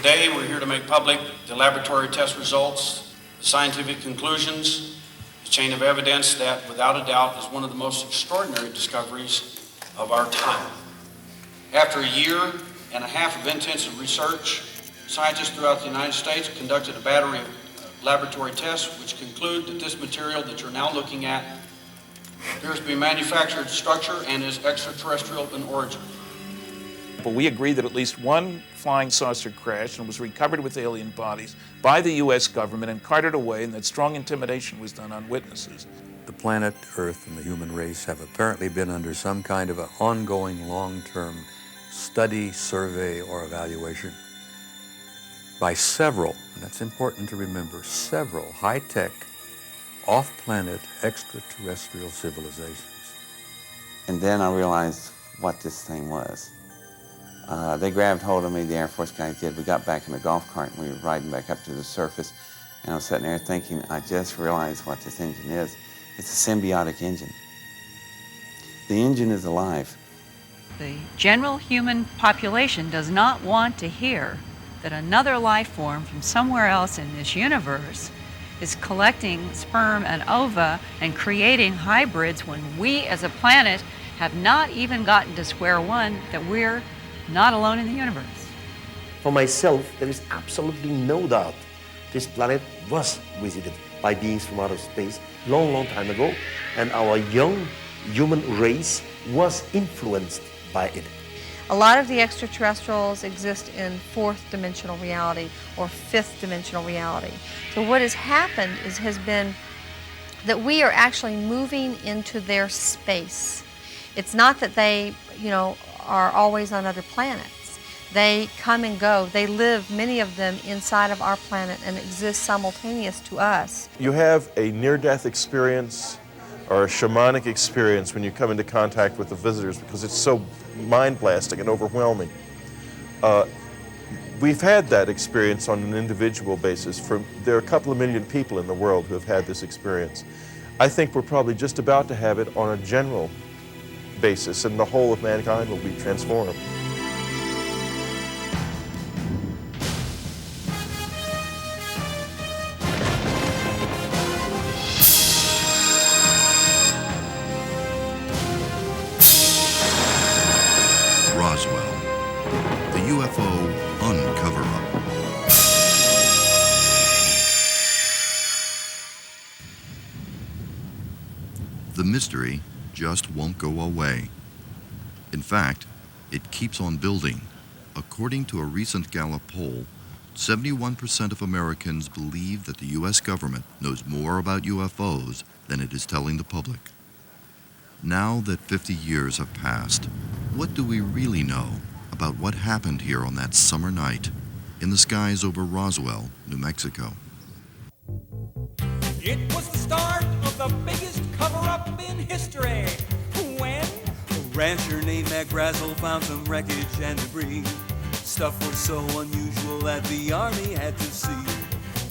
Today, we're here to make public the laboratory test results, the scientific conclusions, the chain of evidence that, without a doubt, is one of the most extraordinary discoveries of our time. After a year and a half of intensive research, scientists throughout the United States conducted a battery of laboratory tests which conclude that this material that you're now looking at appears to be manufactured structure and is extraterrestrial in origin. But we agree that at least one flying saucer crashed and was recovered with alien bodies by the U.S. government and carted away, and that strong intimidation was done on witnesses. The planet Earth and the human race have apparently been under some kind of an ongoing long-term study, survey, or evaluation by several, and that's important to remember, several high-tech, off-planet extraterrestrial civilizations. And then I realized what this thing was. They grabbed hold of me, the Air Force guys did. We got back in a golf cart and we were riding back up to the surface. And I was sitting there thinking, I just realized what this engine is. It's a symbiotic engine. The engine is alive. The general human population does not want to hear that another life form from somewhere else in this universe is collecting sperm and ova and creating hybrids when we as a planet have not even gotten to square one, that we're not alone in the universe. For myself, there is absolutely no doubt this planet was visited by beings from outer space long, long time ago, and our young human race was influenced by it. A lot of the extraterrestrials exist in fourth dimensional reality or fifth dimensional reality. So what has happened has been that we are actually moving into their space. It's not that they, are always on other planets. They come and go. They live, many of them, inside of our planet and exist simultaneous to us. You have a near-death experience or a shamanic experience when you come into contact with the visitors because it's so mind-blasting and overwhelming. We've had that experience on an individual basis. There are a couple of million people in the world who have had this experience. I think we're probably just about to have it on a general basis, and the whole of mankind will be transformed. Roswell, the UFO Uncoverup. The mystery just won't go away. In fact, it keeps on building. According to a recent Gallup poll, 71% of Americans believe that the U.S. government knows more about UFOs than it is telling the public. Now that 50 years have passed, what do we really know about what happened here on that summer night in the skies over Roswell, New Mexico? It was the start of the biggest cover-up in history when a rancher named Mac Brazel found some wreckage and debris. Stuff was so unusual that the Army had to see.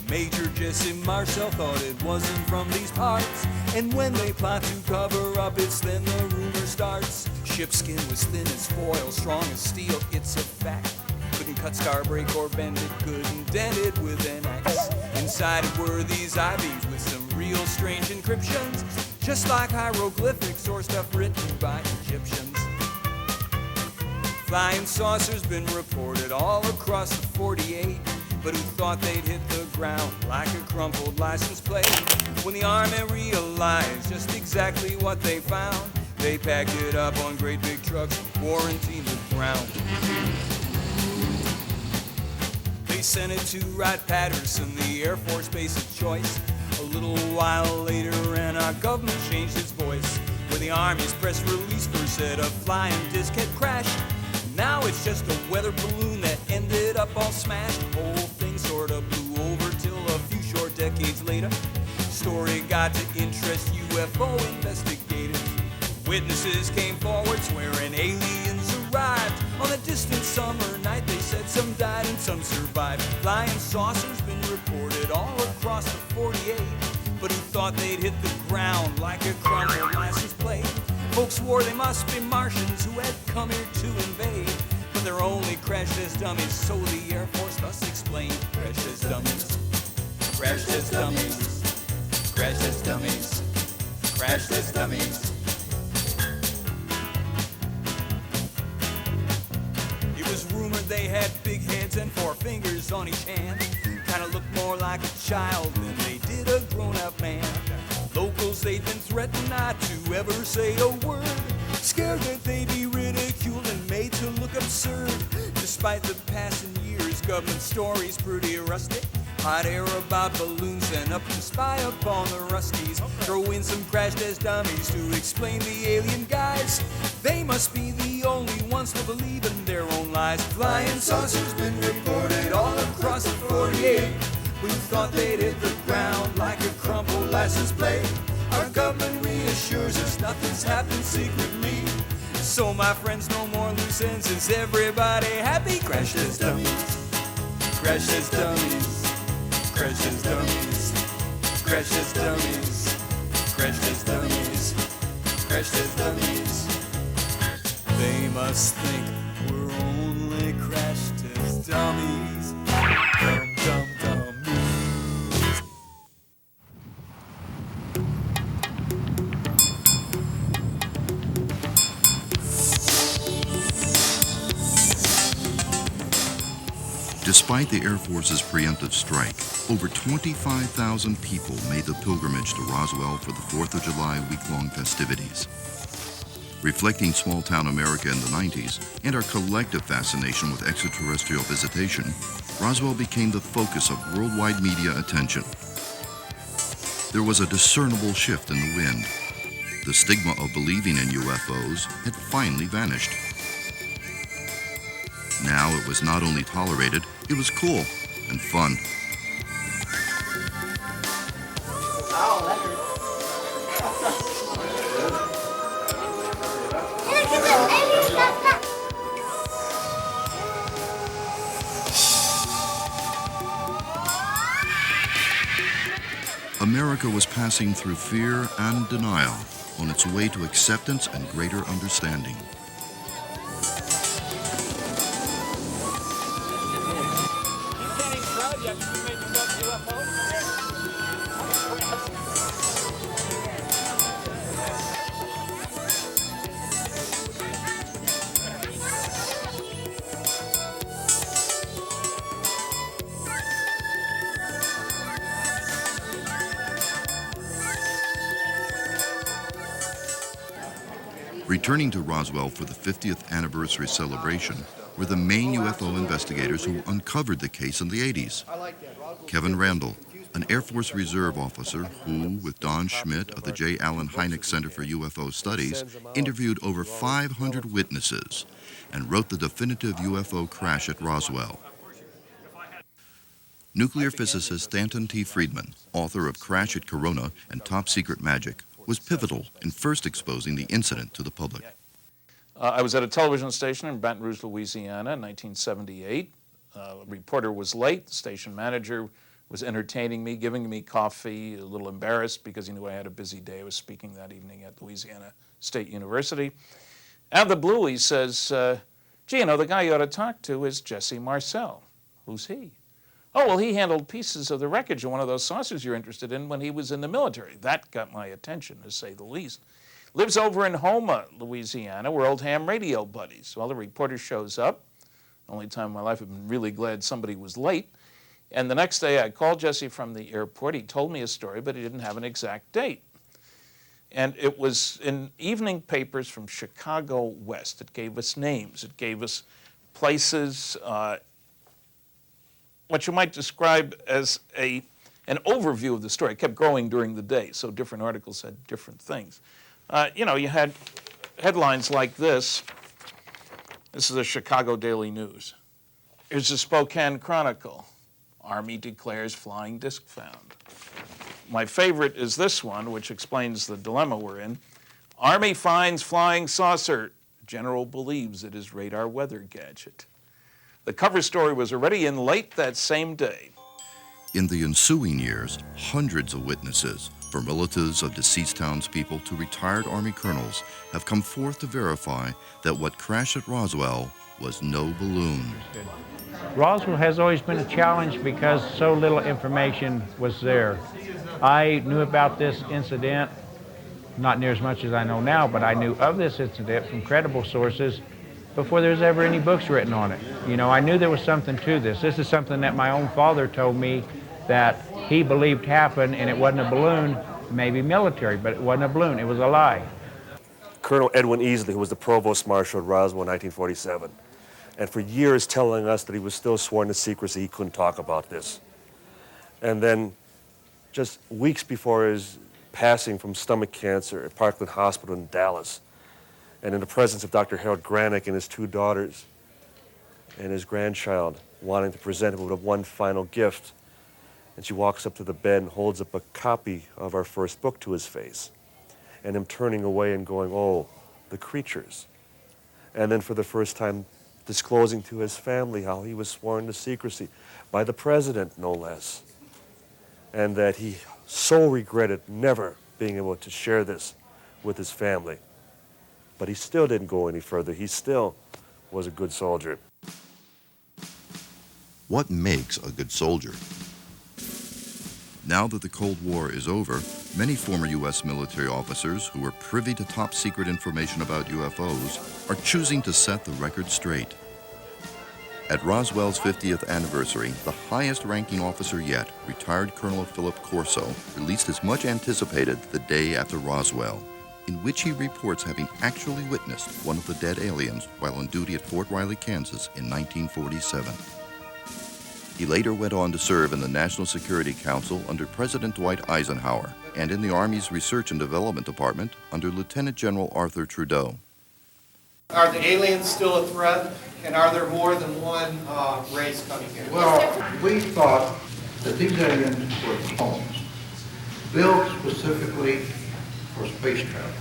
Major Jesse Marshall thought it wasn't from these parts, and when they plot to cover up, it's then the rumor starts. Ship's skin was thin as foil, strong as steel, it's a fact. Couldn't cut, scar, break, or bend it, couldn't dent it with an axe. Inside it were these IVs with some real strange encryptions, just like hieroglyphics or stuff written by Egyptians. Flying saucers been reported all across the 48, but who thought they'd hit the ground like a crumpled license plate? When the Army realized just exactly what they found, they packed it up on great big trucks and quarantined the ground. They sent it to Wright-Patterson, the Air Force base of choice. A little while later, and our government changed its voice, when the Army's press release first said a flying disc had crashed. Now it's just a weather balloon that ended up all smashed. The whole thing sort of blew over till a few short decades later. Story got to interest UFO investigators. Witnesses came forward swearing aliens arrived. On a distant summer night, they said some died and some survived. Flying saucers been reported all across the 48, but who thought they'd hit the ground like a crumpled license plate? Folks swore they must be Martians who had come here to invade, but but they're only crash test dummies, so the Air Force thus explained. Crash test dummies, crash test dummies, crash test dummies, crash test dummies. It was rumored they had big heads and 4 fingers on each hand. Kinda looked more like a child than they did a grown-up man. Locals, they'd been threatened not to ever say a word, scared that they'd be ridiculed and made to look absurd. Despite the passing years, government stories pretty rusty. Hot air about balloons and up to spy upon the Ruskies. Throw in some crash test dummies to explain the alien guys. They must be the only ones to believe in their own lies. Flying saucers been reported all across the 48. We thought they'd hit the ground like a crumpled license plate. Our government reassures us nothing's happened secretly. So my friends, no more loose ends. Is everybody happy? Crash test dummies, crash test dummies, crash test dummies, crash test dummies, crash test dummies, crash test dummies. They must think we're only crash test dummies. Dum dum dummies. Despite the Air Force's preemptive strike, over 25,000 people made the pilgrimage to Roswell for the 4th of July week-long festivities. Reflecting small-town America in the 90s and our collective fascination with extraterrestrial visitation, Roswell became the focus of worldwide media attention. There was a discernible shift in the wind. The stigma of believing in UFOs had finally vanished. Now it was not only tolerated, it was cool and fun. America was passing through fear and denial on its way to acceptance and greater understanding. Returning to Roswell for the 50th anniversary celebration were the main UFO investigators who uncovered the case in the 80s. Kevin Randall, an Air Force Reserve officer who, with Don Schmidt of the J. Allen Hynek Center for UFO Studies, interviewed over 500 witnesses and wrote the definitive UFO crash at Roswell. Nuclear physicist Stanton T. Friedman, author of Crash at Corona and Top Secret Magic, was pivotal in first exposing the incident to the public. I was at a television station in Baton Rouge, Louisiana in 1978. A reporter was late. The station manager was entertaining me, giving me coffee, a little embarrassed because he knew I had a busy day. I was speaking that evening at Louisiana State University. Out of the blue, he says, gee, you know, the guy you ought to talk to is Jesse Marcel. Who's he? Oh, well, he handled pieces of the wreckage of one of those saucers you're interested in when he was in the military. That got my attention, to say the least. Lives over in Houma, Louisiana. We're old ham radio buddies. Well, the reporter shows up. Only time in my life I've been really glad somebody was late. And the next day I called Jesse from the airport. He told me a story, but he didn't have an exact date. And it was in evening papers from Chicago West. It gave us names. It gave us places, what you might describe as an overview of the story. It kept growing during the day, so different articles had different things. You know, you had headlines like this. This is the Chicago Daily News. Here's the Spokane Chronicle. Army declares flying disc found. My favorite is this one, which explains the dilemma we're in. Army finds flying saucer. General believes it is radar weather gadget. The cover story was already in late that same day. In the ensuing years, hundreds of witnesses, From relatives of deceased townspeople to retired Army colonels have come forth to verify that what crashed at Roswell was no balloon. Roswell has always been a challenge because so little information was there. I knew about this incident, not near as much as I know now, but I knew of this incident from credible sources before there was ever any books written on it. You know, I knew there was something to this. This is something that my own father told me that he believed happened, and it wasn't a balloon, maybe military, but it wasn't a balloon, it was a lie. Colonel Edwin Easley, who was the provost marshal at Roswell in 1947, and for years telling us that he was still sworn to secrecy, he couldn't talk about this. And then just weeks before his passing from stomach cancer at Parkland Hospital in Dallas, and in the presence of Dr. Harold Granick and his two daughters and his grandchild, wanting to present him with one final gift, and she walks up to the bed and holds up a copy of our first book to his face, and him turning away and going, "Oh, the creatures." And then for the first time disclosing to his family how he was sworn to secrecy by the president, no less, and that he so regretted never being able to share this with his family. But he still didn't go any further. He still was a good soldier. What makes a good soldier? Now that the Cold War is over, many former U.S. military officers who were privy to top-secret information about UFOs are choosing to set the record straight. At Roswell's 50th anniversary, the highest-ranking officer yet, retired Colonel Philip Corso, released his much-anticipated The Day After Roswell, in which he reports having actually witnessed one of the dead aliens while on duty at Fort Riley, Kansas in 1947. He later went on to serve in the National Security Council under President Dwight Eisenhower and in the Army's Research and Development Department under Lieutenant General Arthur Trudeau. Are the aliens still a threat, and are there more than one race coming here? Well, we thought that these aliens were clones, built specifically for space travel.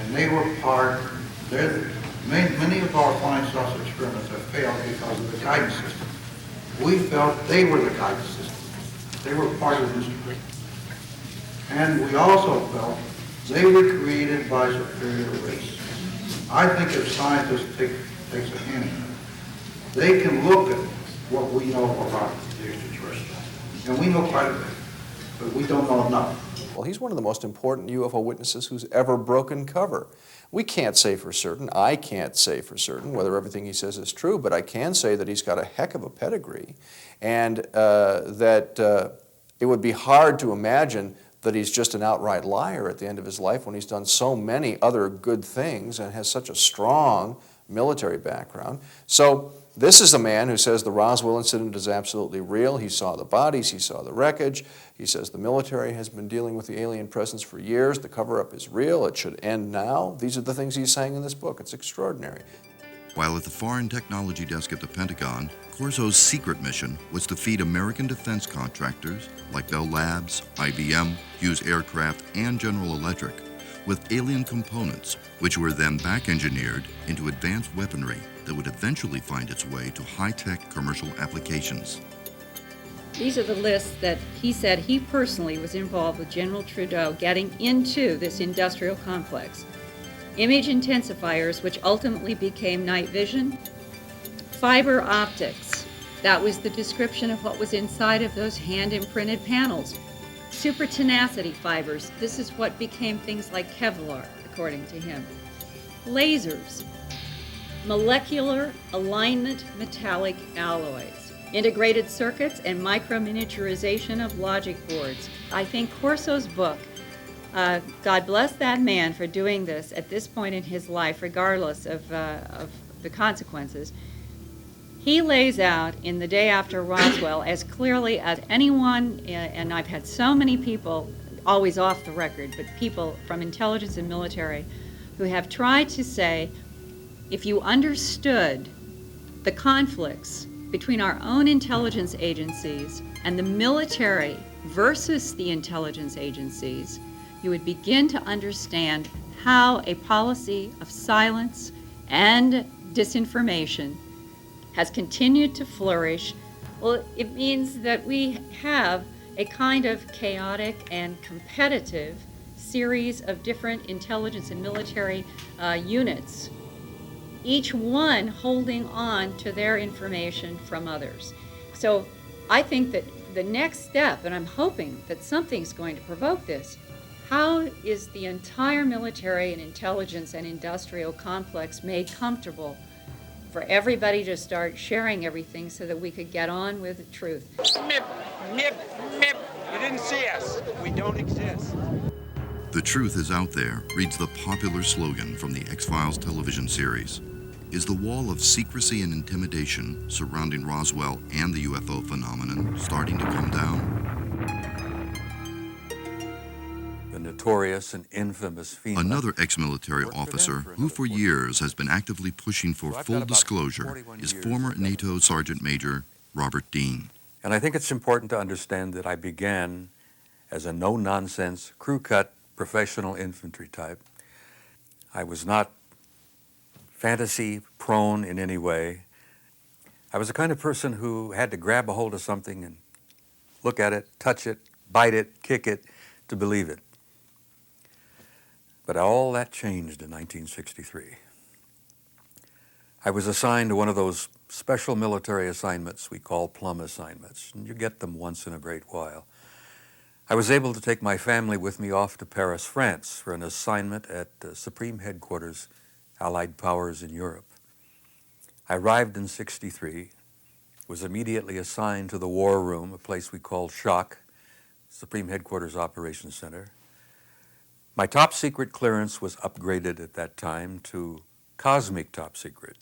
And they were many of our flying saucer experiments have failed because of the guidance system. We felt they were the guidance system. They were part of the mystery. And we also felt they were created by superior race. I think if scientists takes a hand in it, they can look at what we know about the extraterrestrials. And we know quite a bit, but we don't know enough. Well, he's one of the most important UFO witnesses who's ever broken cover. We can't say for certain, I can't say for certain whether everything he says is true, but I can say that he's got a heck of a pedigree, and that it would be hard to imagine that he's just an outright liar at the end of his life when he's done so many other good things and has such a strong military background. So this is a man who says the Roswell incident is absolutely real. He saw the bodies, he saw the wreckage. He says the military has been dealing with the alien presence for years. The cover-up is real. It should end now. These are the things he's saying in this book. It's extraordinary. While at the Foreign Technology Desk at the Pentagon, Corso's secret mission was to feed American defense contractors like Bell Labs, IBM, Hughes Aircraft, and General Electric with alien components, which were then back-engineered into advanced weaponry that would eventually find its way to high-tech commercial applications. These are the lists that he said he personally was involved with General Trudeau getting into this industrial complex. Image intensifiers, which ultimately became night vision. Fiber optics, that was the description of what was inside of those hand-imprinted panels. Super tenacity fibers, this is what became things like Kevlar, according to him. Lasers, molecular alignment metallic alloys, integrated circuits, and micro-miniaturization of logic boards. I think Corso's book, God bless that man for doing this at this point in his life, regardless of the consequences. He lays out in The Day After Roswell as clearly as anyone, and I've had so many people, always off the record, but people from intelligence and military who have tried to say, if you understood the conflicts between our own intelligence agencies and the military versus the intelligence agencies, you would begin to understand how a policy of silence and disinformation has continued to flourish. Well, it means that we have a kind of chaotic and competitive series of different intelligence and military units, each one holding on to their information from others. So I think that the next step, and I'm hoping that something's going to provoke this, how is the entire military and intelligence and industrial complex made comfortable for everybody to start sharing everything so that we could get on with the truth? Nip, nip, nip. You didn't see us. We don't exist. The truth is out there, reads the popular slogan from the X-Files television series. Is the wall of secrecy and intimidation surrounding Roswell and the UFO phenomenon starting to come down? The notorious and infamous FEMA. Another ex-military officer who for years has been actively pushing for full disclosure is former NATO Sergeant Major Robert Dean. And I think it's important to understand that I began as a no-nonsense, crew-cut, professional infantry type. I was not fantasy-prone in any way. I was the kind of person who had to grab a hold of something and look at it, touch it, bite it, kick it, to believe it. But all that changed in 1963. I was assigned to one of those special military assignments we call plum assignments, and you get them once in a great while. I was able to take my family with me off to Paris, France, for an assignment at Supreme Headquarters, Allied Powers in Europe. I arrived in '63, was immediately assigned to the War Room, a place we called SHOC, Supreme Headquarters Operations Center. My top secret clearance was upgraded at that time to cosmic top secret,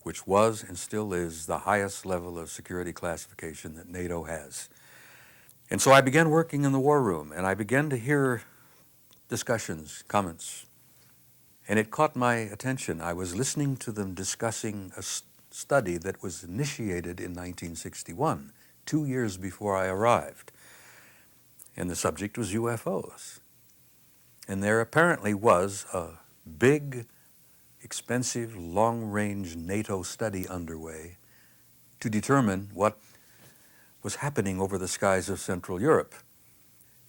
which was and still is the highest level of security classification that NATO has. And so I began working in the War Room, and I began to hear discussions, comments, and it caught my attention. I was listening to them discussing a study that was initiated in 1961, 2 years before I arrived, and the subject was UFOs. And there apparently was a big, expensive, long-range NATO study underway to determine what was happening over the skies of Central Europe.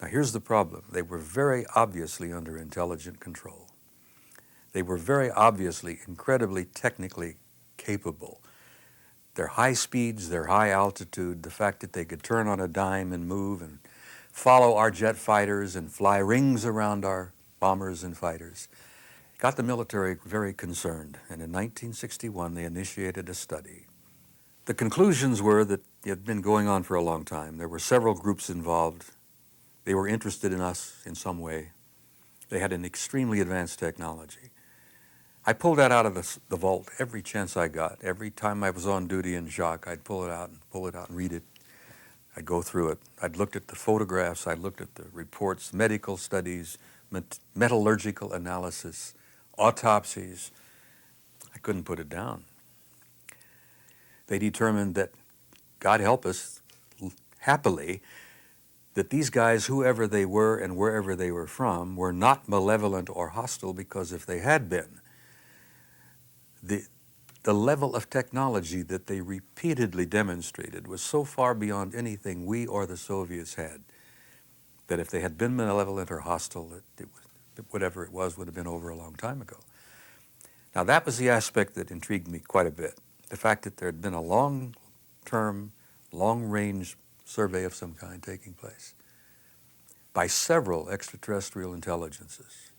Now here's the problem. They were very obviously under intelligent control. They were very obviously incredibly technically capable. Their high speeds, their high altitude, the fact that they could turn on a dime and move and follow our jet fighters and fly rings around our bombers and fighters, got the military very concerned. And in 1961, they initiated a study. The conclusions were that it had been going on for a long time. There were several groups involved. They were interested in us in some way. They had an extremely advanced technology. I pulled that out of the vault every chance I got. Every time I was on duty in Jacques, I'd pull it out and read it. I'd go through it. I'd looked at the photographs. I'd looked at the reports, medical studies, metallurgical analysis, autopsies. I couldn't put it down. They determined that, God help us, happily, that these guys, whoever they were and wherever they were from, were not malevolent or hostile, because if they had been, the level of technology that they repeatedly demonstrated was so far beyond anything we or the Soviets had, that if they had been malevolent or hostile, whatever it was would have been over a long time ago. Now that was the aspect that intrigued me quite a bit. The fact that there had been a long-term, long-range survey of some kind taking place by several extraterrestrial intelligences.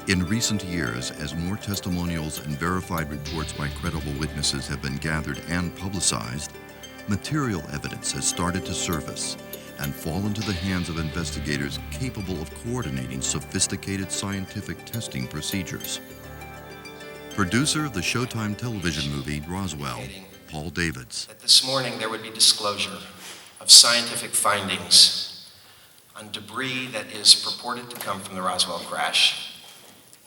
In recent years, as more testimonials and verified reports by credible witnesses have been gathered and publicized, material evidence has started to surface and fall into the hands of investigators capable of coordinating sophisticated scientific testing procedures. Producer of the Showtime television movie Roswell, Paul Davids. That this morning there would be disclosure of scientific findings on debris that is purported to come from the Roswell crash,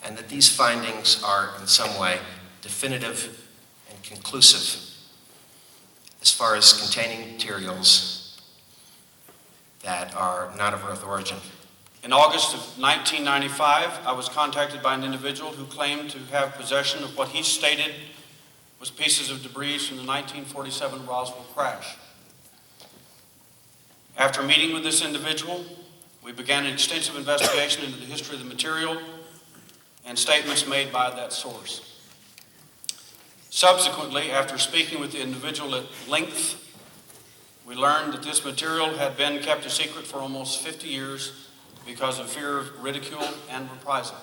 and that these findings are in some way definitive and conclusive as far as containing materials that are not of Earth origin. In August of 1995, I was contacted by an individual who claimed to have possession of what he stated was pieces of debris from the 1947 Roswell crash. After meeting with this individual, we began an extensive investigation into the history of the material and statements made by that source. Subsequently, after speaking with the individual at length, we learned that this material had been kept a secret for almost 50 years because of fear of ridicule and reprisal.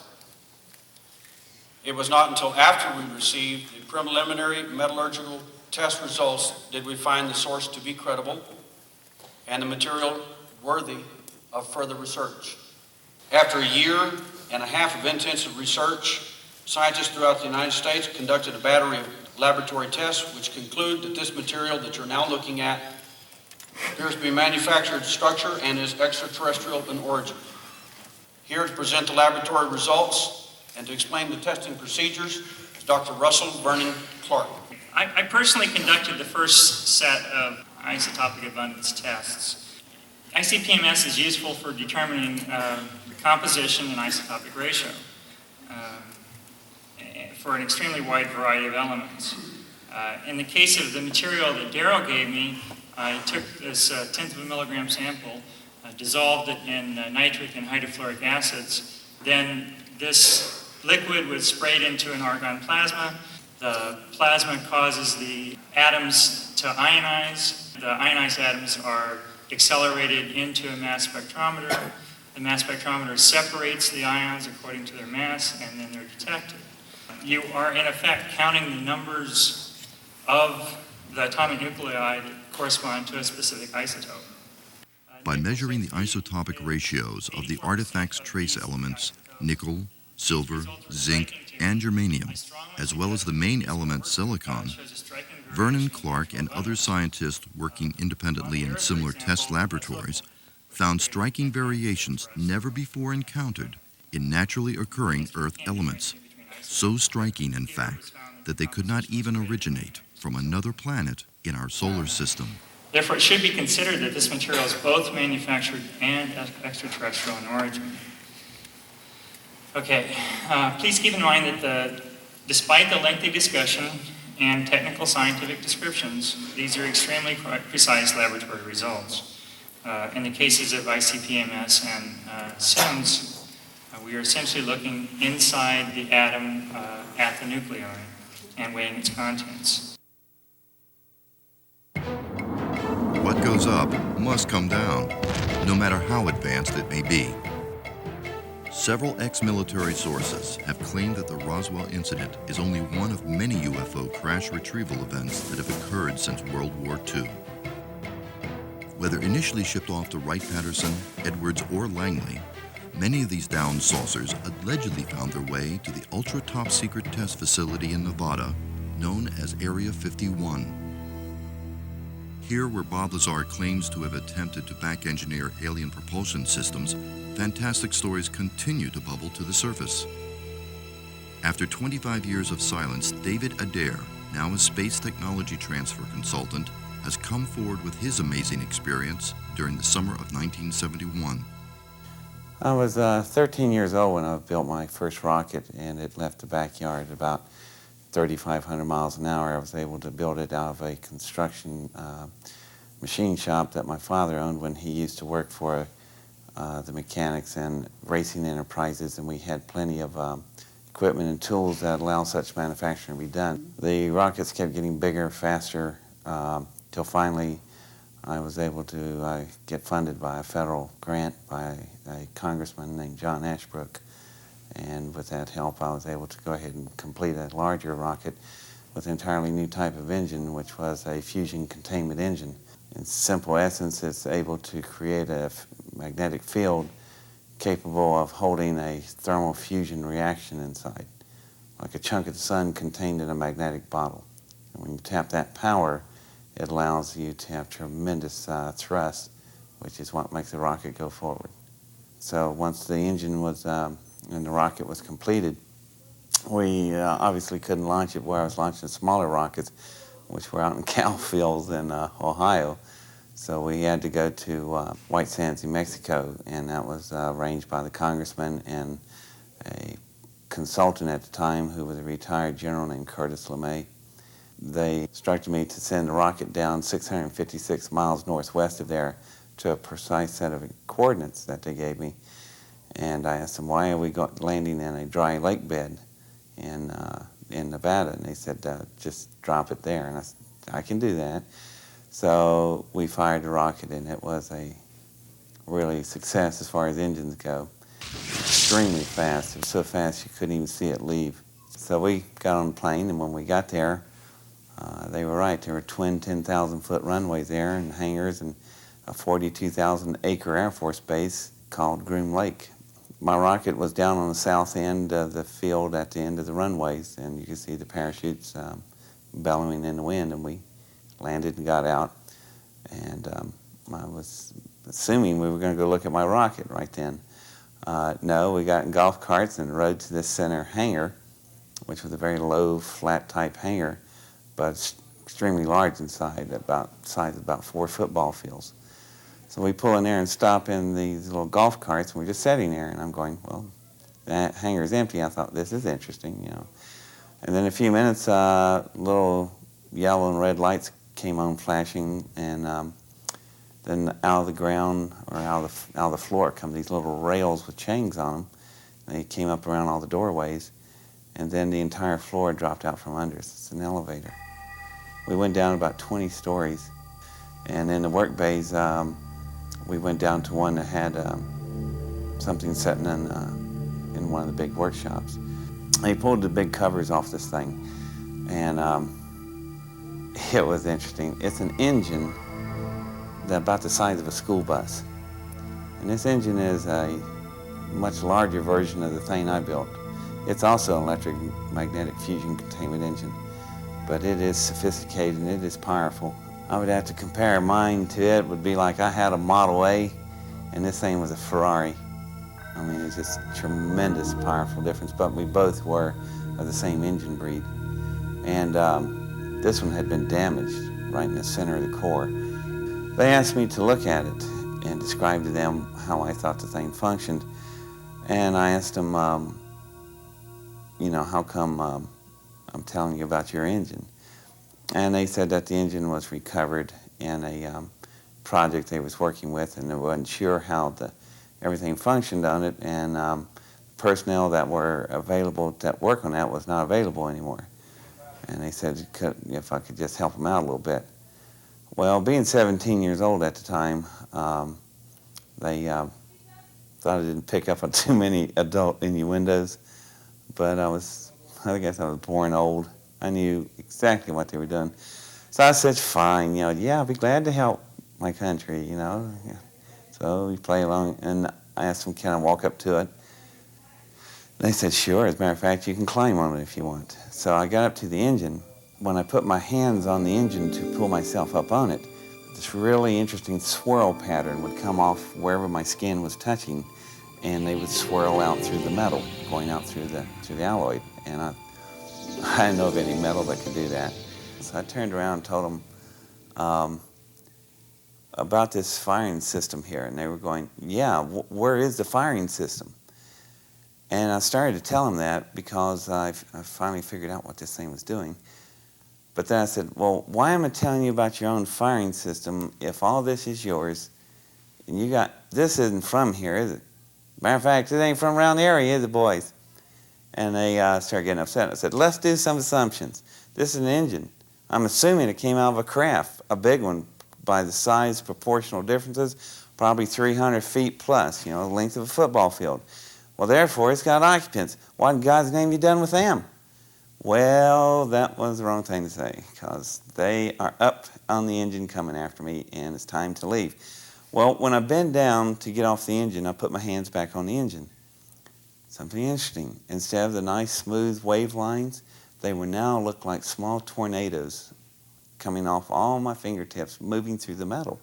It was not until after we received the preliminary metallurgical test results did we find the source to be credible and the material worthy of further research. After a year and a half of intensive research, scientists throughout the United States conducted a battery of laboratory tests which conclude that this material that you're now looking at appears to be manufactured structure and is extraterrestrial in origin. Here to present the laboratory results and to explain the testing procedures is Dr. Russell Vernon Clark. I personally conducted the first set of isotopic abundance tests. ICP-MS is useful for determining the composition and isotopic ratio for an extremely wide variety of elements. In the case of the material that Darrell gave me, I took this tenth of a milligram sample, dissolved it in nitric and hydrofluoric acids. Then this liquid was sprayed into an argon plasma. The plasma causes the atoms to ionize. The ionized atoms are accelerated into a mass spectrometer. The mass spectrometer separates the ions according to their mass, and then they're detected. You are, in effect, counting the numbers of the atomic nuclei that correspond to a specific isotope. By measuring the isotopic ratios of the artifact's trace elements, nickel, silver, zinc, and germanium, as well as the main element silicon, Vernon Clark and other scientists working independently in similar test laboratories found striking variations never before encountered in naturally occurring Earth elements. So striking, in fact, that they could not even originate from another planet in our solar system. Therefore, it should be considered that this material is both manufactured and extraterrestrial in origin. Okay, please keep in mind that despite the lengthy discussion and technical scientific descriptions, these are extremely precise laboratory results. In the cases of ICP-MS and SIMS, we are essentially looking inside the atom at the nuclei and weighing its contents. What goes up must come down, no matter how advanced it may be. Several ex-military sources have claimed that the Roswell incident is only one of many UFO crash retrieval events that have occurred since World War II. Whether initially shipped off to Wright-Patterson, Edwards, or Langley, many of these downed saucers allegedly found their way to the ultra-top secret test facility in Nevada, known as Area 51. Here, where Bob Lazar claims to have attempted to back-engineer alien propulsion systems, fantastic stories continue to bubble to the surface. After 25 years of silence, David Adair, now a space technology transfer consultant, has come forward with his amazing experience during the summer of 1971. I was 13 years old when I built my first rocket, and it left the backyard at about 3,500 miles an hour. I was able to build it out of a construction machine shop that my father owned when he used to work for the mechanics and racing enterprises, and we had plenty of equipment and tools that allow such manufacturing to be done. The rockets kept getting bigger, faster, till finally I was able to get funded by a federal grant by a congressman named John Ashbrook. And with that help, I was able to go ahead and complete a larger rocket with an entirely new type of engine, which was a fusion containment engine. In simple essence, it's able to create a magnetic field capable of holding a thermal fusion reaction inside, like a chunk of the sun contained in a magnetic bottle. And when you tap that power, it allows you to have tremendous thrust, which is what makes the rocket go forward. So once the engine was and the rocket was completed, we obviously couldn't launch it where I was launching smaller rockets, which were out in cow fields in Ohio. So we had to go to White Sands, New Mexico, and that was arranged by the congressman and a consultant at the time who was a retired general named Curtis LeMay. They instructed me to send a rocket down 656 miles northwest of there to a precise set of coordinates that they gave me. And I asked them, why are we landing in a dry lake bed in Nevada? And they said, just drop it there. And I said, I can do that. So we fired the rocket, and it was a really success as far as engines go. Extremely fast. It was so fast you couldn't even see it leave. So we got on the plane, and when we got there, they were right. There were twin 10,000-foot runways there and hangars and a 42,000-acre Air Force base called Groom Lake. My rocket was down on the south end of the field at the end of the runways, and you could see the parachutes bellowing in the wind, and we landed and got out. And I was assuming we were going to go look at my rocket right then. No, we got in golf carts and rode to this center hangar, which was a very low, flat-type hangar, but extremely large inside, size of about 4 football fields. So we pull in there and stop in these little golf carts, and we're just sitting there, and I'm going, well, that hangar's empty. I thought, this is interesting, you know. And then in a few minutes, little yellow and red lights came on flashing, and then out of the ground, or out of the floor, come these little rails with chains on them. They came up around all the doorways, and then the entire floor dropped out from under us. It's an elevator. We went down about 20 stories, and in the work bays, we went down to one that had something sitting in one of the big workshops. They pulled the big covers off this thing, and it was interesting. It's an engine about the size of a school bus. And this engine is a much larger version of the thing I built. It's also an electric magnetic fusion containment engine, but it is sophisticated and it is powerful. I would have to compare mine to it. Would be like I had a Model A and this thing was a Ferrari. I mean, it's just tremendous, powerful difference, but we both were of the same engine breed. And this one had been damaged right in the center of the core. They asked me to look at it and describe to them how I thought the thing functioned. And I asked them, you know, how come I'm telling you about your engine? And they said that the engine was recovered in a project they was working with, and they wasn't sure how everything functioned on it, and personnel that were available that work on that was not available anymore. And they said if I could just help them out a little bit. Well, being 17 years old at the time, they thought I didn't pick up on too many adult innuendos, but I guess I was born old. I knew exactly what they were doing. So I said, fine, you know, yeah, I'll be glad to help my country, you know. Yeah. So we play along, and I asked them, can I walk up to it? They said, sure. As a matter of fact, you can climb on it if you want. So I got up to the engine. When I put my hands on the engine to pull myself up on it, this really interesting swirl pattern would come off wherever my skin was touching, and they would swirl out through the metal, going out through the alloy. And I didn't know of any metal that could do that. So I turned around and told them about this firing system here, and they were going, yeah, where is the firing system? And I started to tell them that because I finally figured out what this thing was doing. But then I said, well, why am I telling you about your own firing system if all this is yours, and this isn't from here, is it? Matter of fact, it ain't from around the area, is it, boys? And they started getting upset. I said, let's do some assumptions. This is an engine. I'm assuming it came out of a craft, a big one, by the size, proportional differences, probably 300 feet plus, you know, the length of a football field. Well, therefore, it's got occupants. What in God's name have you done with them? Well, that was the wrong thing to say, because they are up on the engine coming after me, and it's time to leave. Well, when I bend down to get off the engine, I put my hands back on the engine. Something interesting. Instead of the nice smooth wave lines, they would now look like small tornadoes coming off all my fingertips, moving through the metal.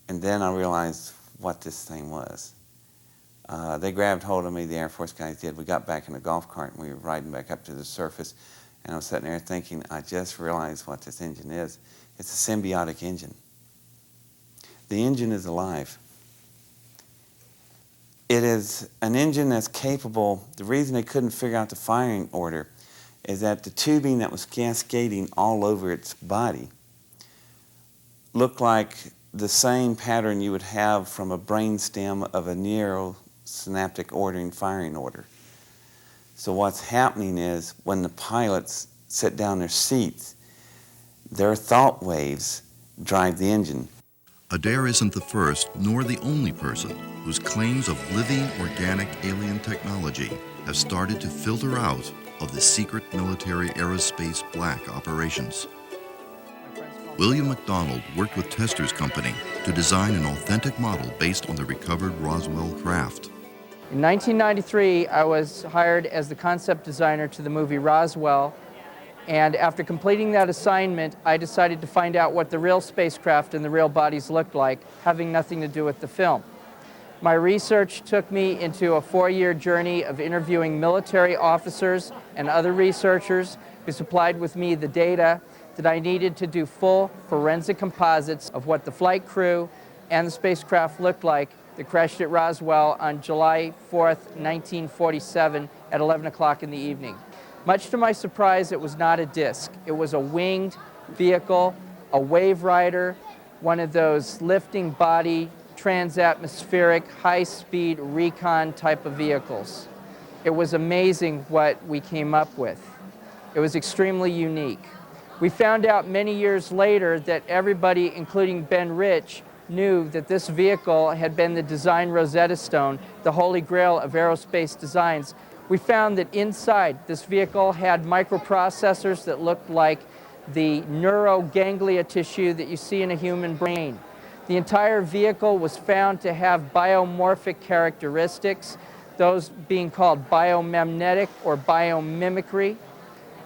And then I realized what this thing was. They grabbed hold of me, the Air Force guys did. We got back in a golf cart and we were riding back up to the surface. And I was sitting there thinking, I just realized what this engine is. It's a symbiotic engine. The engine is alive. It is an engine that's capable. The reason they couldn't figure out the firing order is that the tubing that was cascading all over its body looked like the same pattern you would have from a brainstem of a neurosynaptic ordering firing order. So what's happening is when the pilots sit down in their seats, their thought waves drive the engine. Adair isn't the first nor the only person whose claims of living organic alien technology have started to filter out of the secret military aerospace black operations. William McDonald worked with Tester's company to design an authentic model based on the recovered Roswell craft. In 1993, I was hired as the concept designer to the movie Roswell, and after completing that assignment, I decided to find out what the real spacecraft and the real bodies looked like, having nothing to do with the film. My research took me into a 4-year journey of interviewing military officers and other researchers who supplied with me the data that I needed to do full forensic composites of what the flight crew and the spacecraft looked like that crashed at Roswell on July 4th, 1947 at 11 o'clock in the evening. Much to my surprise, it was not a disc. It was a winged vehicle, a wave rider, one of those lifting body, transatmospheric, high-speed recon type of vehicles. It was amazing what we came up with. It was extremely unique. We found out many years later that everybody, including Ben Rich, knew that this vehicle had been the design Rosetta Stone, the holy grail of aerospace designs. We found that inside this vehicle had microprocessors that looked like the neuroganglia tissue that you see in a human brain. The entire vehicle was found to have biomorphic characteristics, those being called biomimetic or biomimicry.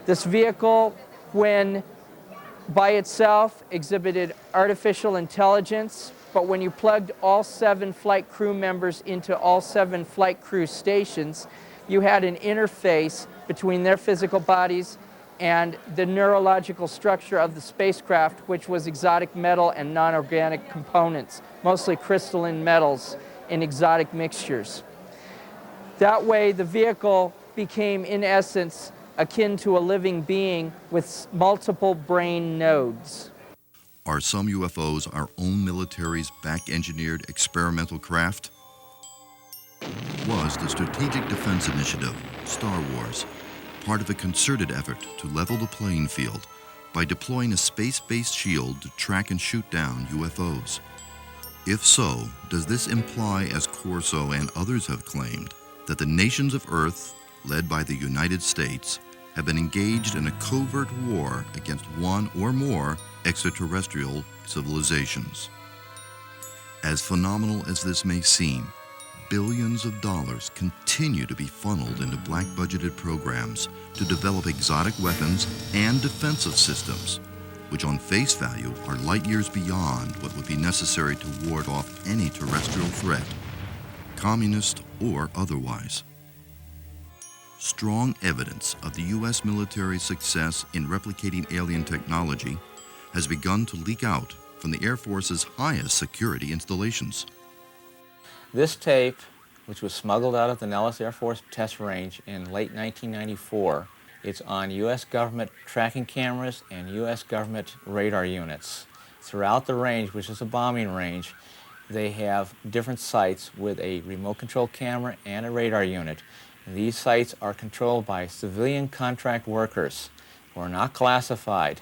This vehicle, when by itself, exhibited artificial intelligence, but when you plugged all 7 flight crew members into all 7 flight crew stations, you had an interface between their physical bodies and the neurological structure of the spacecraft, which was exotic metal and non-organic components, mostly crystalline metals in exotic mixtures. That way, the vehicle became, in essence, akin to a living being with multiple brain nodes. Are some UFOs our own military's back-engineered experimental craft? Was the Strategic Defense Initiative, Star Wars, part of a concerted effort to level the playing field by deploying a space-based shield to track and shoot down UFOs? If so, does this imply, as Corso and others have claimed, that the nations of Earth, led by the United States, have been engaged in a covert war against one or more extraterrestrial civilizations? As phenomenal as this may seem, billions of dollars continue to be funneled into black-budgeted programs to develop exotic weapons and defensive systems, which on face value are light years beyond what would be necessary to ward off any terrestrial threat, communist or otherwise. Strong evidence of the U.S. military's success in replicating alien technology has begun to leak out from the Air Force's highest security installations. This tape, which was smuggled out of the Nellis Air Force Test Range in late 1994, it's on U.S. government tracking cameras and U.S. government radar units. Throughout the range, which is a bombing range, they have different sites with a remote control camera and a radar unit. These sites are controlled by civilian contract workers who are not classified.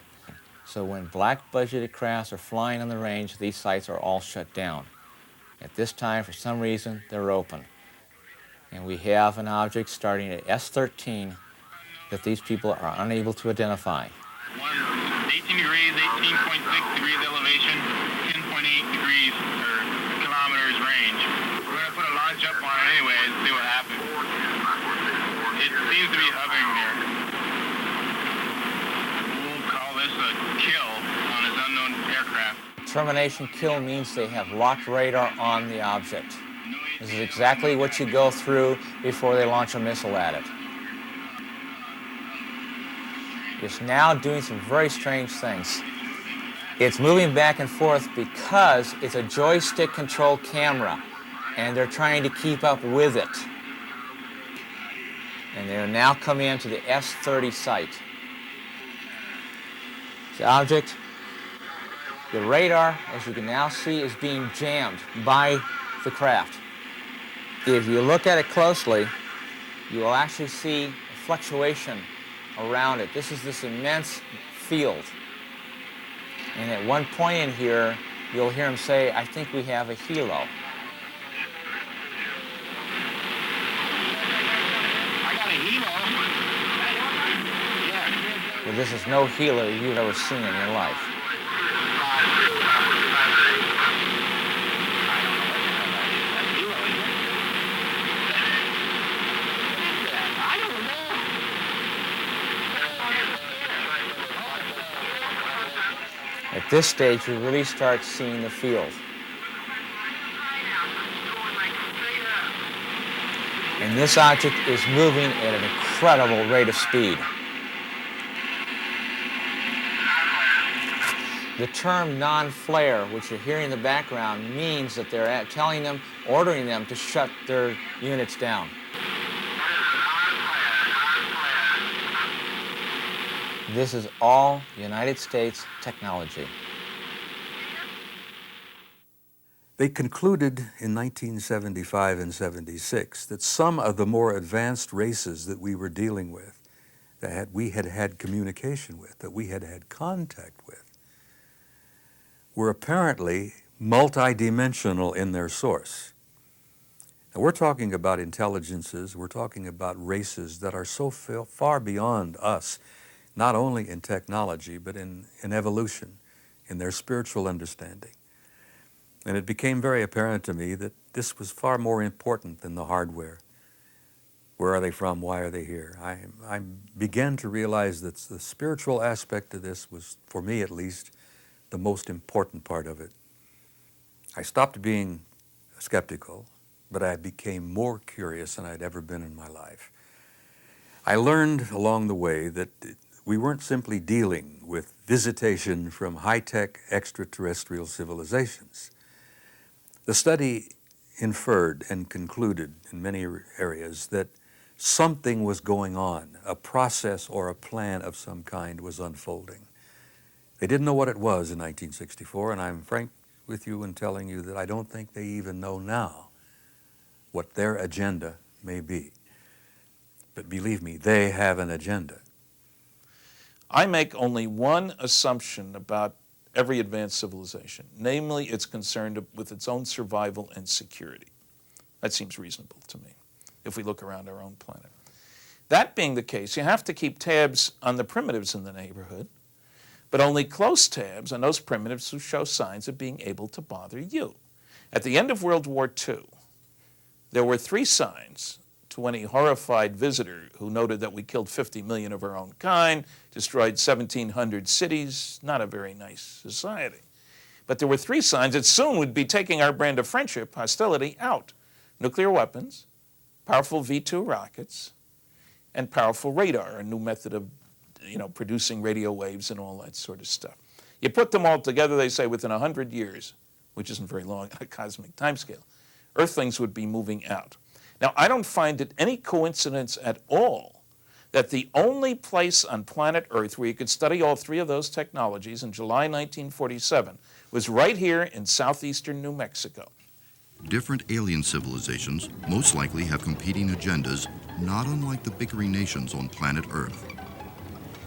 So when black budgeted crafts are flying on the range, these sites are all shut down. At this time, for some reason, they're open. And we have an object starting at S13 that these people are unable to identify. 18 degrees, 18.6 degrees elevation, 10.8 degrees or kilometers range. We're going to put a launch up on it anyway and see what happens. It seems to be hovering there. We'll call this a kill on this unknown aircraft. Termination kill means they have locked radar on the object. This is exactly what you go through before they launch a missile at it. It's now doing some very strange things. It's moving back and forth because it's a joystick controlled camera and they're trying to keep up with it. And they're now coming into the S30 site. The object The radar, as you can now see, is being jammed by the craft. If you look at it closely, you will actually see a fluctuation around it. This is this immense field. And at one point in here, you'll hear him say, "I think we have a helo." Well, this is no helo you've ever seen in your life. At this stage, you really start seeing the field. And this object is moving at an incredible rate of speed. The term non-flare, which you're hearing in the background, means that they're telling them, ordering them to shut their units down. This is all United States technology. They concluded in 1975 and 76 that some of the more advanced races that we were dealing with, that we had had communication with, that we had had contact with, were apparently multidimensional in their source. Now, we're talking about intelligences, we're talking about races that are so far beyond us, not only in technology, but in evolution, in their spiritual understanding. And it became very apparent to me that this was far more important than the hardware. Where are they from? Why are they here? I began to realize that the spiritual aspect of this was, for me at least, the most important part of it. I stopped being skeptical, but I became more curious than I'd ever been in my life. I learned along the way that we weren't simply dealing with visitation from high-tech extraterrestrial civilizations. The study inferred and concluded in many areas that something was going on, a process or a plan of some kind was unfolding. They didn't know what it was in 1964, and I'm frank with you in telling you that I don't think they even know now what their agenda may be. But believe me, they have an agenda. I make only one assumption about every advanced civilization, namely it's concerned with its own survival and security. That seems reasonable to me, if we look around our own planet. That being the case, you have to keep tabs on the primitives in the neighborhood, but only close tabs on those primitives who show signs of being able to bother you. At the end of World War II, there were 3 signs to any horrified visitor who noted that we killed 50 million of our own kind, destroyed 1,700 cities, not a very nice society. But there were 3 signs that soon would be taking our brand of friendship, hostility, out. Nuclear weapons, powerful V-2 rockets, and powerful radar, a new method of producing radio waves and all that sort of stuff. You put them all together, they say within 100 years, which isn't very long on a cosmic timescale, Earthlings would be moving out. Now, I don't find it any coincidence at all that the only place on planet Earth where you could study all 3 of those technologies in July 1947 was right here in southeastern New Mexico. Different alien civilizations most likely have competing agendas, not unlike the bickering nations on planet Earth.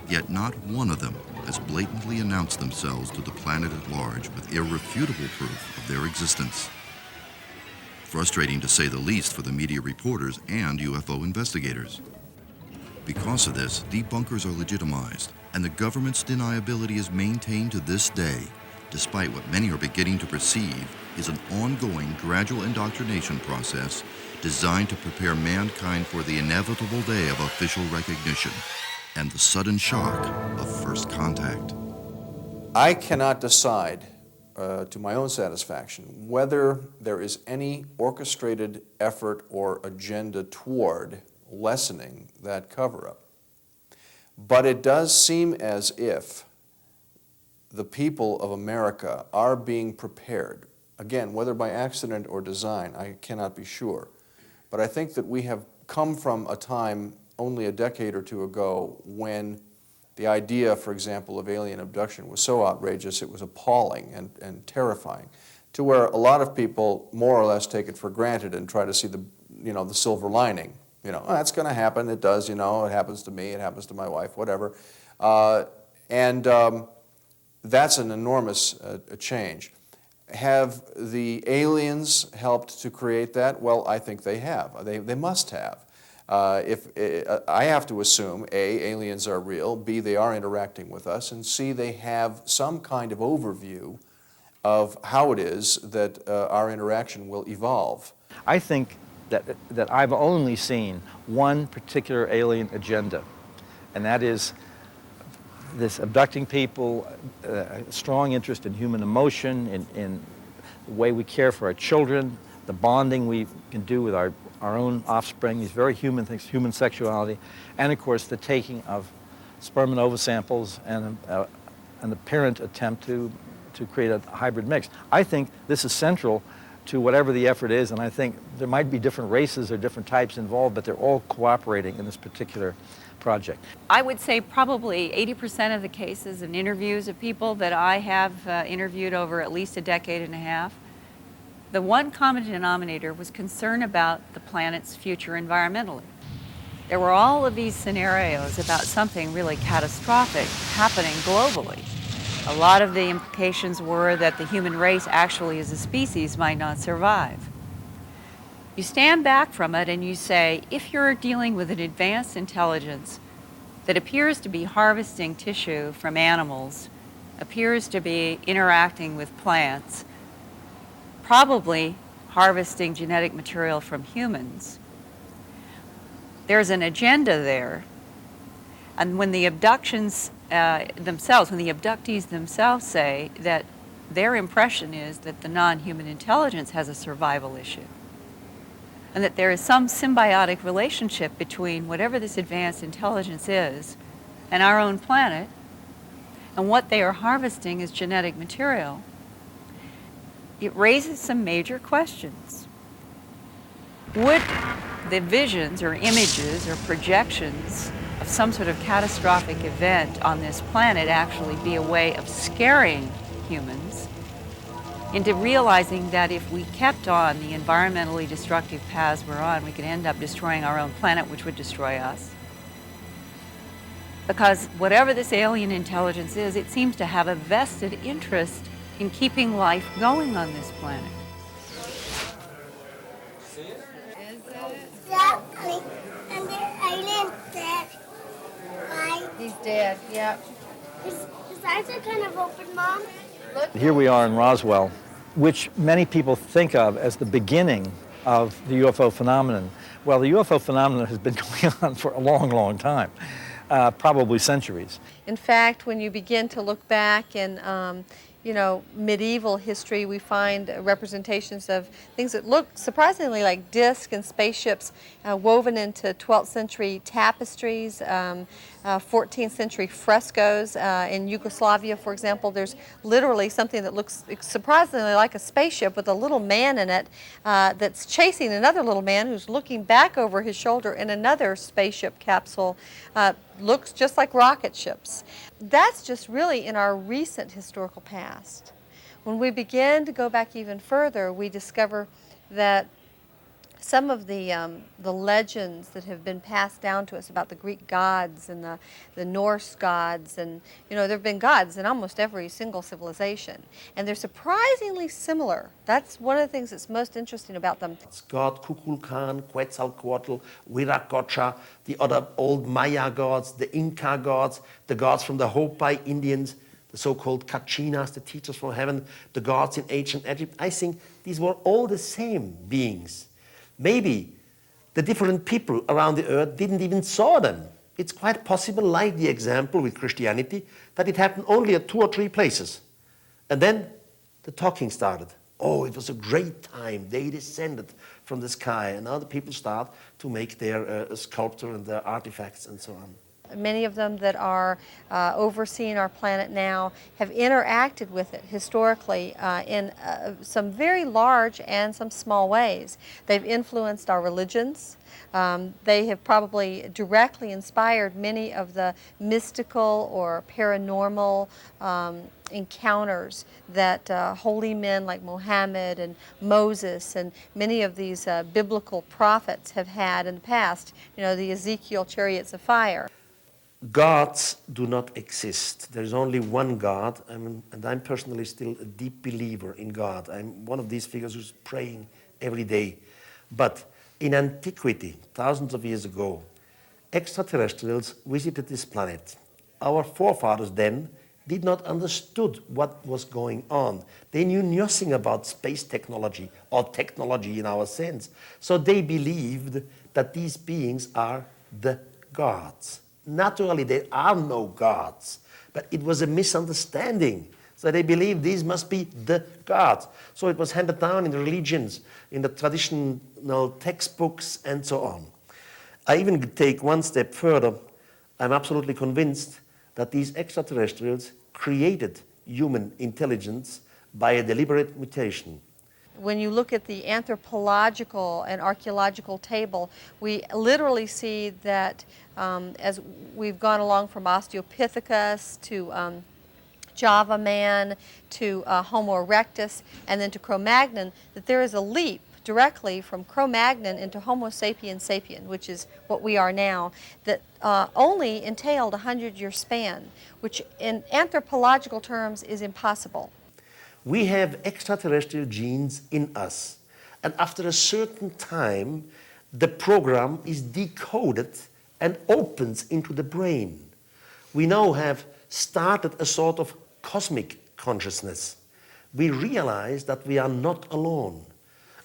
Yet not one of them has blatantly announced themselves to the planet at large with irrefutable proof of their existence. Frustrating to say the least for the media reporters and UFO investigators. Because of this, debunkers are legitimized, and the government's deniability is maintained to this day, despite what many are beginning to perceive is an ongoing gradual indoctrination process designed to prepare mankind for the inevitable day of official recognition and the sudden shock of first contact. I cannot decide to my own satisfaction whether there is any orchestrated effort or agenda toward lessening that cover-up. But it does seem as if the people of America are being prepared. Again, whether by accident or design, I cannot be sure. But I think that we have come from a time only a decade or 2 ago when The idea, for example, of alien abduction was so outrageous, it was appalling and terrifying, to where a lot of people more or less take it for granted and try to see the, the silver lining. Oh, that's going to happen. It does, it happens to me, it happens to my wife, whatever. That's an enormous change. Have the aliens helped to create that? Well, I think they have. They must have. I have to assume, A, aliens are real, B, they are interacting with us, and C, they have some kind of overview of how it is that our interaction will evolve. I think that I've only seen one particular alien agenda, and that is this abducting people, a strong interest in human emotion, in the way we care for our children, the bonding we can do with our own offspring, these very human things, human sexuality, and of course the taking of sperm and ova samples and an apparent attempt to create a hybrid mix. I think this is central to whatever the effort is, and I think there might be different races or different types involved, but they're all cooperating in this particular project. I would say probably 80% of the cases and interviews of people that I have interviewed over at least a decade and a half, the one common denominator was concern about the planet's future environmentally. There were all of these scenarios about something really catastrophic happening globally. A lot of the implications were that the human race actually as a species might not survive. You stand back from it and you say, if you're dealing with an advanced intelligence that appears to be harvesting tissue from animals, appears to be interacting with plants, probably harvesting genetic material from humans, there's an agenda there. And when the abductions themselves, when the abductees themselves say that their impression is that the non-human intelligence has a survival issue, and that there is some symbiotic relationship between whatever this advanced intelligence is and our own planet, and what they are harvesting as genetic material, it raises some major questions. Would the visions or images or projections of some sort of catastrophic event on this planet actually be a way of scaring humans into realizing that if we kept on the environmentally destructive paths we're on, we could end up destroying our own planet, which would destroy us? Because whatever this alien intelligence is, it seems to have a vested interest in keeping life going on this planet. And the alien's dead. Right? He's dead, yeah. His eyes are kind of open, Mom. Look. Here we are in Roswell, which many people think of as the beginning of the UFO phenomenon. Well, the UFO phenomenon has been going on for a long, long time, probably centuries. In fact, when you begin to look back in medieval history, we find representations of things that look surprisingly like discs and spaceships woven into 12th century tapestries, 14th century frescoes. In Yugoslavia, for example, there's literally something that looks surprisingly like a spaceship with a little man in it that's chasing another little man who's looking back over his shoulder in another spaceship capsule. Looks just like rocket ships. That's just really in our recent historical past. When we begin to go back even further, we discover that some of the legends that have been passed down to us about the Greek gods and the Norse gods, and there have been gods in almost every single civilization, and they're surprisingly similar. That's one of the things that's most interesting about them. God, Kukulkan, Quetzalcoatl, Viracocha, the other old Maya gods, the Inca gods, the gods from the Hopi Indians, the so-called Kachinas, the teachers from heaven, the gods in ancient Egypt. I think these were all the same beings. Maybe the different people around the earth didn't even saw them. It's quite possible, like the example with Christianity, that it happened only at 2 or 3 places. And then the talking started. Oh, it was a great time. They descended from the sky. And now the people start to make their sculpture and their artifacts and so on. many of them that are overseeing our planet now, have interacted with it historically in some very large and some small ways. They've influenced our religions. They have probably directly inspired many of the mystical or paranormal encounters that holy men like Muhammad and Moses and many of these biblical prophets have had in the past. You know, the Ezekiel chariots of fire. Gods do not exist. There is only one God, and I'm personally still a deep believer in God. I'm one of these figures who's praying every day. But in antiquity, thousands of years ago, extraterrestrials visited this planet. Our forefathers then did not understood what was going on. They knew nothing about space technology or technology in our sense. So they believed that these beings are the gods. Naturally, there are no gods, but it was a misunderstanding. So they believed these must be the gods. So it was handed down in the religions, in the traditional textbooks, and so on. I even take one step further. I'm absolutely convinced that these extraterrestrials created human intelligence by a deliberate mutation. When you look at the anthropological and archaeological table, we literally see that as we've gone along from Australopithecus to Java man to Homo erectus and then to Cro-Magnon, that there is a leap directly from Cro-Magnon into Homo sapiens sapien, which is what we are now, that only entailed a 100-year span, which in anthropological terms is impossible. We have extraterrestrial genes in us, and after a certain time, the program is decoded and opens into the brain. We now have started a sort of cosmic consciousness. We realize that we are not alone.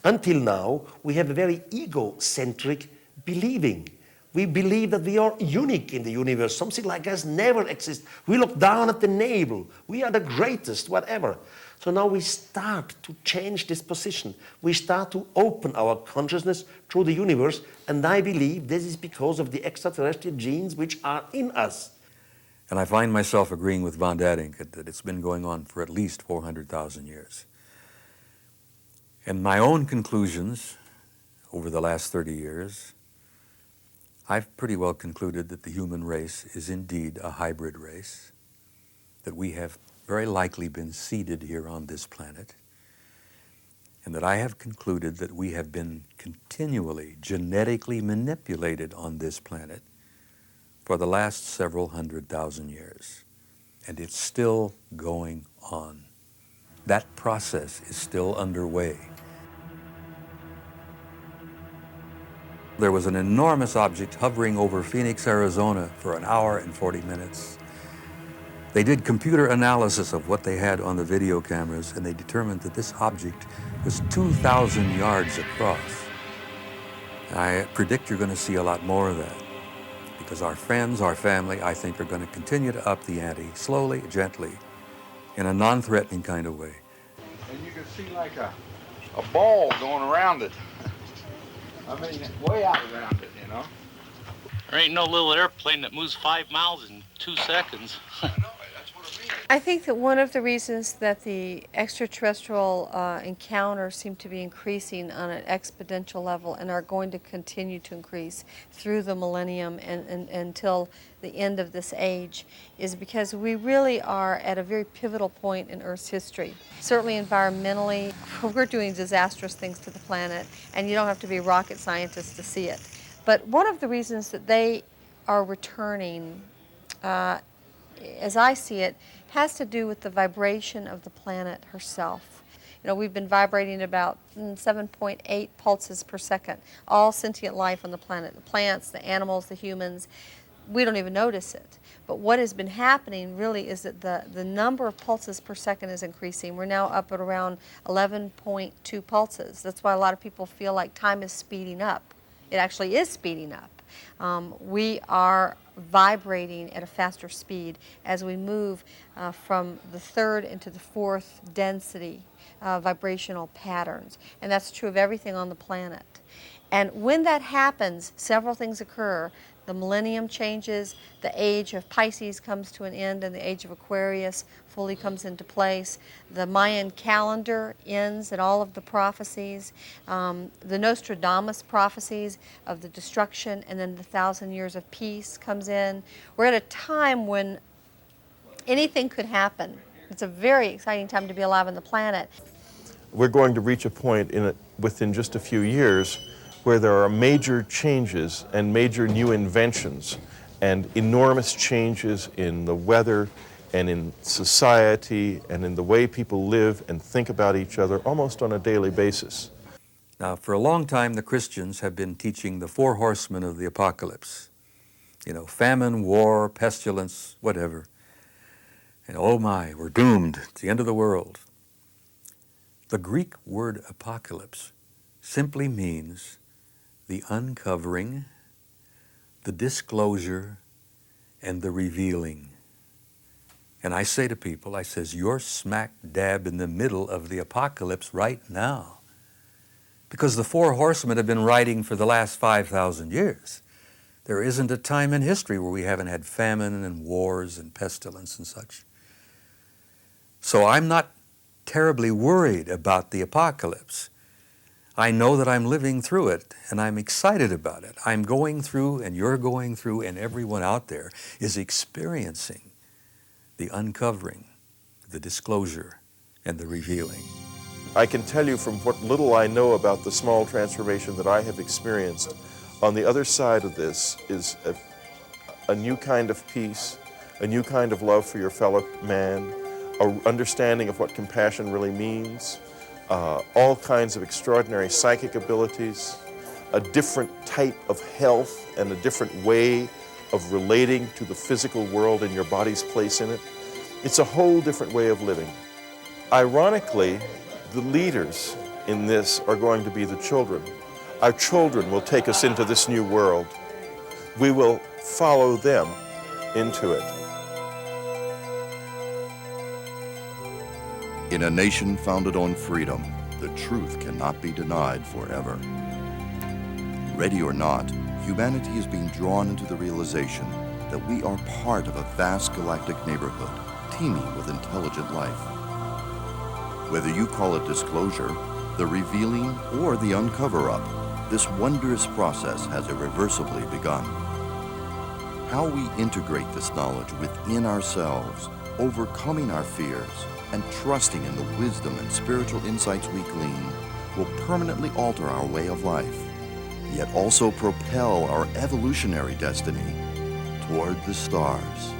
Until now, we have a very egocentric believing. We believe that we are unique in the universe. Something like us never exists. We look down at the navel. We are the greatest, whatever. So now we start to change this position. We start to open our consciousness through the universe, and I believe this is because of the extraterrestrial genes which are in us. And I find myself agreeing with von Dadink that it's been going on for at least 400,000 years. And my own conclusions over the last 30 years, I've pretty well concluded that the human race is indeed a hybrid race, that we have very likely been seeded here on this planet, and that I have concluded that we have been continually genetically manipulated on this planet for the last several 100,000 years. And it's still going on. That process is still underway. There was an enormous object hovering over Phoenix, Arizona for an hour and 40 minutes. They did computer analysis of what they had on the video cameras, and they determined that this object was 2,000 yards across. I predict you're going to see a lot more of that, because our friends, our family, I think, are going to continue to up the ante, slowly, gently, in a non-threatening kind of way. And you can see like a ball going around it. I mean, way out around it, you know? There ain't no little airplane that moves 5 miles in 2 seconds. I think that one of the reasons that the extraterrestrial encounters seem to be increasing on an exponential level and are going to continue to increase through the millennium and until the end of this age is because we really are at a very pivotal point in Earth's history. Certainly environmentally, we're doing disastrous things to the planet, and you don't have to be a rocket scientist to see it. But one of the reasons that they are returning, as I see it, has to do with the vibration of the planet herself. You know, we've been vibrating about 7.8 pulses per second, all sentient life on the planet, the plants, the animals, the humans. We don't even notice it. But what has been happening really is that the number of pulses per second is increasing. We're now up at around 11.2 pulses. That's why a lot of people feel like time is speeding up. It actually is speeding up. We are vibrating at a faster speed as we move from the third into the fourth density vibrational patterns. And that's true of everything on the planet. And when that happens, several things occur. The millennium changes, the age of Pisces comes to an end, and the age of Aquarius fully comes into place. The Mayan calendar ends and all of the prophecies. The Nostradamus prophecies of the destruction and then the 1,000 years of peace comes in. We're at a time when anything could happen. It's a very exciting time to be alive on the planet. We're going to reach a point within just a few years where there are major changes and major new inventions and enormous changes in the weather and in society and in the way people live and think about each other almost on a daily basis. Now, for a long time, the Christians have been teaching the 4 horsemen of the apocalypse. You know, famine, war, pestilence, whatever. And oh my, we're doomed. It's the end of the world. The Greek word apocalypse simply means the uncovering, the disclosure, and the revealing. And I say to people, I says, you're smack dab in the middle of the apocalypse right now. Because the 4 horsemen have been writing for the last 5,000 years. There isn't a time in history where we haven't had famine and wars and pestilence and such. So I'm not terribly worried about the apocalypse. I know that I'm living through it, and I'm excited about it. I'm going through, and you're going through, and everyone out there is experiencing the uncovering, the disclosure, and the revealing. I can tell you from what little I know about the small transformation that I have experienced, on the other side of this is a new kind of peace, a new kind of love for your fellow man, an understanding of what compassion really means, all kinds of extraordinary psychic abilities, a different type of health and a different way of relating to the physical world and your body's place in it. It's a whole different way of living. Ironically, the leaders in this are going to be the children. Our children will take us into this new world. We will follow them into it. In a nation founded on freedom, the truth cannot be denied forever. Ready or not, humanity is being drawn into the realization that we are part of a vast galactic neighborhood teeming with intelligent life. Whether you call it disclosure, the revealing, or the uncover-up, this wondrous process has irreversibly begun. How we integrate this knowledge within ourselves, overcoming our fears, and trusting in the wisdom and spiritual insights we glean will permanently alter our way of life, yet also propel our evolutionary destiny toward the stars.